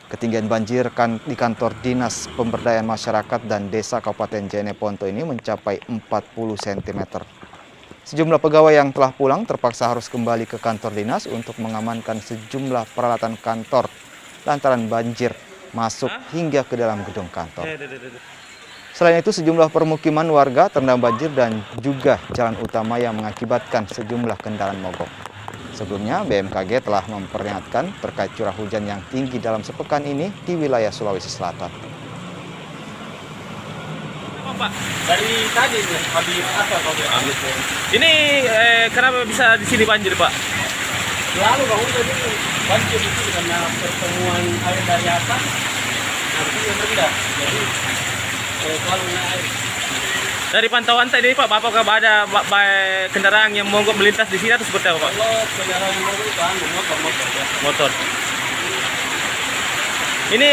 Ketinggian banjir di kantor Dinas Pemberdayaan Masyarakat dan Desa Kabupaten Jeneponto ini mencapai 40 cm. Sejumlah pegawai yang telah pulang terpaksa harus kembali ke kantor dinas untuk mengamankan sejumlah peralatan kantor lantaran banjir masuk hingga ke dalam gedung kantor. Selain itu, sejumlah permukiman warga terendam banjir dan juga jalan utama yang mengakibatkan sejumlah kendaraan mogok. Sebelumnya, BMKG telah memperingatkan terkait curah hujan yang tinggi dalam sepekan ini di wilayah Sulawesi Selatan. Pak, dari tadi habis apa Pak? Ini kenapa bisa di sini banjir Pak? Lalu Bang, jadi banjir itu karena pertemuan air dari atas nanti yang rendah, jadi selalu naik. Dari pantauan tadi Pak, apakah ada kendaraan yang mogok melintas di sini atau seperti apa Pak? Kalau kendaraan yang mogok itu motor. Motor. Ini